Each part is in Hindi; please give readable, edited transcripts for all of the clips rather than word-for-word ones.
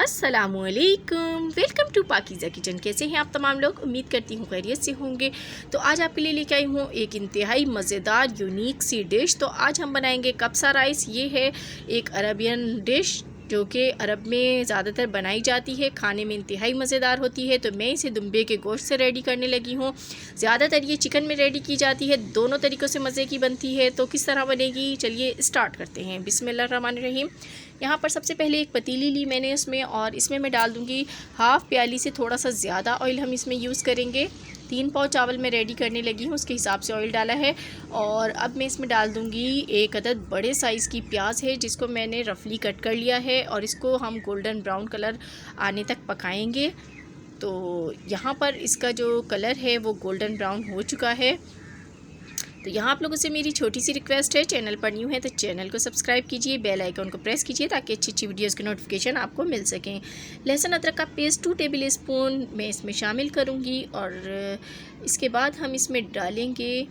अस्सलामुअलैकुम, वेलकम टू पाकीज़ा किचन। कैसे हैं आप तमाम लोग? उम्मीद करती हूँ खैरियत से होंगे। तो आज आपके लिए लेके आई हूँ एक इंतहाई मज़ेदार यूनिक सी डिश। तो आज हम बनाएंगे कब्सा राइस। ये है एक अरबियन डिश जो कि अरब में ज़्यादातर बनाई जाती है, खाने में इंतहाई मज़ेदार होती है। तो मैं इसे दुम्बे के गोश्त से रेडी करने लगी हूँ। ज़्यादातर ये चिकन में रेडी की जाती है, दोनों तरीक़ों से मज़े की बनती है। तो किस तरह बनेगी, चलिए स्टार्ट करते हैं। बिस्मिल्लाहिर्रहमानिर्रहीम। यहाँ पर सबसे पहले एक पतीली ली मैंने इसमें, और इसमें मैं डाल दूँगी हाफ़ प्याली से थोड़ा सा ज़्यादा ऑयल हम इसमें यूज़ करेंगे। 3 पाव चावल मैं रेडी करने लगी हूँ, उसके हिसाब से ऑयल डाला है। और अब मैं इसमें डाल दूँगी एक अदद बड़े साइज़ की प्याज है, जिसको मैंने रफली कट कर लिया है, और इसको हम गोल्डन ब्राउन कलर आने तक पकाएंगे। तो यहाँ पर इसका जो कलर है वो गोल्डन ब्राउन हो चुका है। तो यहाँ आप लोगों से मेरी छोटी सी रिक्वेस्ट है, चैनल पर न्यू है तो चैनल को सब्सक्राइब कीजिए, बेल आइकन को प्रेस कीजिए ताकि अच्छी अच्छी वीडियोज़ की नोटिफिकेशन आपको मिल सकें। लहसुन अदरक का पेस्ट 2 टेबल स्पून मैं इसमें शामिल करूँगी, और इसके बाद हम इसमें डालेंगे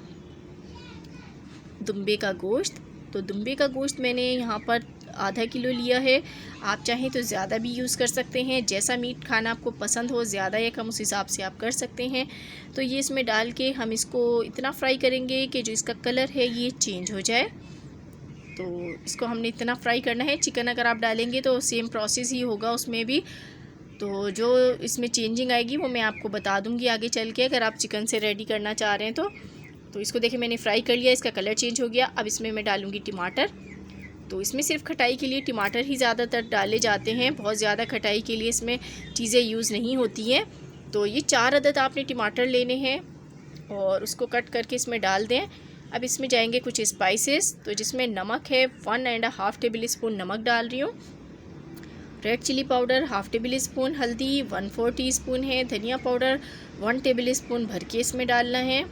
दुम्बे का गोश्त। तो दुम्बे का गोश्त मैंने यहाँ पर आधा किलो लिया है। आप चाहें तो ज़्यादा भी यूज़ कर सकते हैं, जैसा मीट खाना आपको पसंद हो, ज़्यादा या कम उस हिसाब से आप कर सकते हैं। तो ये इसमें डाल के हम इसको इतना फ्राई करेंगे कि जो इसका कलर है ये चेंज हो जाए। तो इसको हमने इतना फ्राई करना है। चिकन अगर आप डालेंगे तो सेम प्रोसेस ही होगा उसमें भी। तो जो इसमें चेंजिंग आएगी वो मैं आपको बता दूँगी आगे चल के, अगर आप चिकन से रेडी करना चाह रहे हैं तो इसको देखिए मैंने फ्राई कर लिया, इसका कलर चेंज हो गया। अब इसमें मैं डालूँगी टमाटर। तो इसमें सिर्फ खटाई के लिए टमाटर ही ज़्यादातर डाले जाते हैं, बहुत ज़्यादा खटाई के लिए इसमें चीज़ें यूज़ नहीं होती हैं। तो ये 4 अदद आपने टमाटर लेने हैं और उसको कट करके इसमें डाल दें। अब इसमें जाएंगे कुछ स्पाइसेस, तो जिसमें नमक है 1.5 टेबल स्पून नमक डाल रही हूँ। Red chilli powder 1/2 tablespoon, हल्दी 1/4 टीस्पून है, धनिया पाउडर 1 टेबल स्पून भर के इसमें डालना है,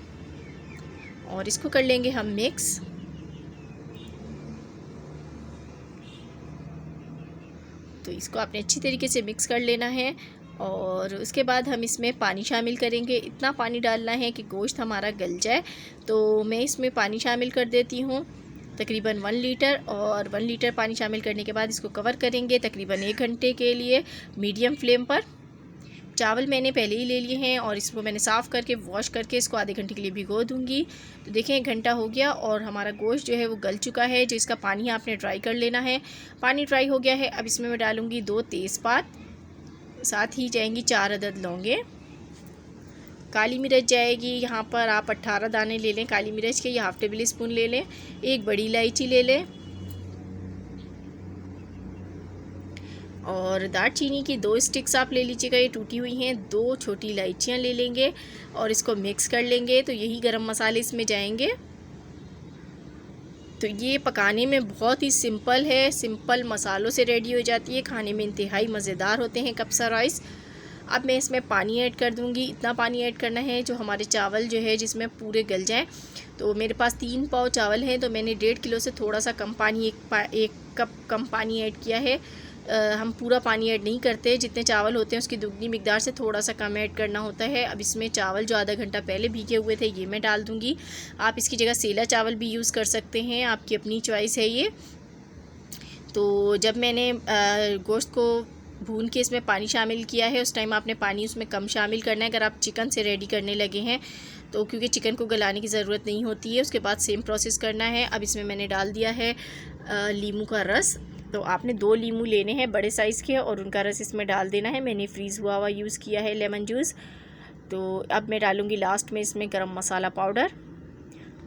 और इसको कर लेंगे हम मिक्स। तो इसको आपने अच्छी तरीके से मिक्स कर लेना है, और उसके बाद हम इसमें पानी शामिल करेंगे। इतना पानी डालना है कि गोश्त हमारा गल जाए। तो मैं इसमें पानी शामिल कर देती हूँ तकरीबन 1 लीटर, और 1 लीटर पानी शामिल करने के बाद इसको कवर करेंगे तकरीबन 1 घंटे के लिए मीडियम फ्लेम पर। चावल मैंने पहले ही ले लिए हैं और इसको मैंने साफ़ करके वॉश करके इसको आधे घंटे के लिए भिगो दूंगी। तो देखें 1 घंटा हो गया और हमारा गोश्त जो है वो गल चुका है। जो इसका पानी आपने ड्राई कर लेना है। पानी ड्राई हो गया है। अब इसमें मैं डालूँगी 2 तेज़पात, साथ ही जाएंगी 4 अदद लौंगे। काली मिर्च जाएगी यहाँ पर आप 18 दाने ले लें काली मिर्च के, या 1/2 टेबल स्पून ले लें। एक बड़ी इलायची ले लें, और दालचीनी की 2 स्टिक्स आप ले लीजिएगा, ये टूटी हुई हैं। 2 छोटी इलायचियाँ ले लेंगे और इसको मिक्स कर लेंगे। तो यही गरम मसाले इसमें जाएंगे। तो ये पकाने में बहुत ही सिंपल है, सिंपल मसालों से रेडी हो जाती है, खाने में इंतहाई मज़ेदार होते हैं कब्सा राइस। अब मैं इसमें पानी ऐड कर दूंगी। इतना पानी ऐड करना है जो हमारे चावल जो है जिसमें पूरे गल जाएं। तो मेरे पास 3 पाव चावल हैं, तो मैंने 1.5 किलो से थोड़ा सा कम पानी, 1 कप कम पानी ऐड किया है। हम पूरा पानी ऐड नहीं करते, जितने चावल होते हैं उसकी दुगनी मिकदार से थोड़ा सा कम ऐड करना होता है। अब इसमें चावल जो आधा घंटा पहले भीगे हुए थे ये मैं डाल दूँगी। आप इसकी जगह सेला चावल भी यूज़ कर सकते हैं, आपकी अपनी चॉइस है ये। तो जब मैंने गोश्त को भून के इसमें पानी शामिल किया है, उस टाइम आपने पानी उसमें कम शामिल करना है अगर आप चिकन से रेडी करने लगे हैं तो, क्योंकि चिकन को गलाने की ज़रूरत नहीं होती है। उसके बाद सेम प्रोसेस करना है। अब इसमें मैंने डाल दिया है लीमू का रस। तो आपने 2 लीमू लेने हैं बड़े साइज़ के, और उनका रस इसमें डाल देना है। मैंने फ्रीज़ हुआ हुआ यूज़ किया है लेमन जूस। तो अब मैं डालूँगी लास्ट में इसमें गरम मसाला पाउडर,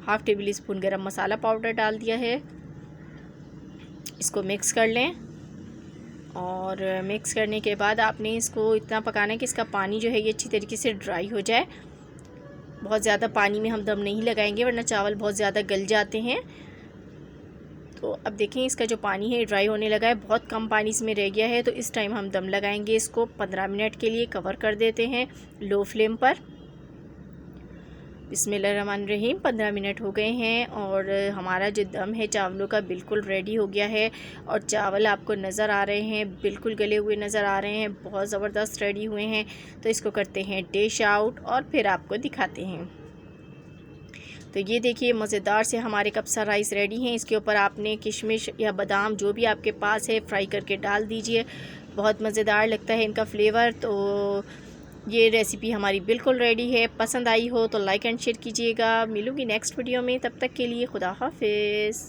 1/2 टेबल स्पून गरम मसाला पाउडर डाल दिया है। इसको मिक्स कर लें, और मिक्स करने के बाद आपने इसको इतना पकाना है कि इसका पानी जो है ये अच्छी तरीके से ड्राई हो जाए। बहुत ज़्यादा पानी में हम दम नहीं लगाएंगे वरना चावल बहुत ज़्यादा गल जाते हैं। तो अब देखें इसका जो पानी है ड्राई होने लगा है, बहुत कम पानी इसमें रह गया है। तो इस टाइम हम दम लगाएंगे। इसको 15 मिनट के लिए कवर कर देते हैं लो फ्लेम पर। बिस्मिल्लाहिर्रहमानिर्रहीम। 15 मिनट हो गए हैं और हमारा जो दम है चावलों का बिल्कुल रेडी हो गया है, और चावल आपको नज़र आ रहे हैं बिल्कुल गले हुए नज़र आ रहे हैं, बहुत ज़बरदस्त रेडी हुए हैं। तो इसको करते हैं डिश आउट और फिर आपको दिखाते हैं। तो ये देखिए मज़ेदार से हमारे कब्सा राइस रेडी हैं। इसके ऊपर आपने किशमिश या बादाम जो भी आपके पास है फ्राई करके डाल दीजिए। बहुत मज़ेदार लगता है इनका फ्लेवर। तो ये रेसिपी हमारी बिल्कुल रेडी है। पसंद आई हो तो लाइक एंड शेयर कीजिएगा। मिलूँगी नेक्स्ट वीडियो में, तब तक के लिए खुदा हाफिज़।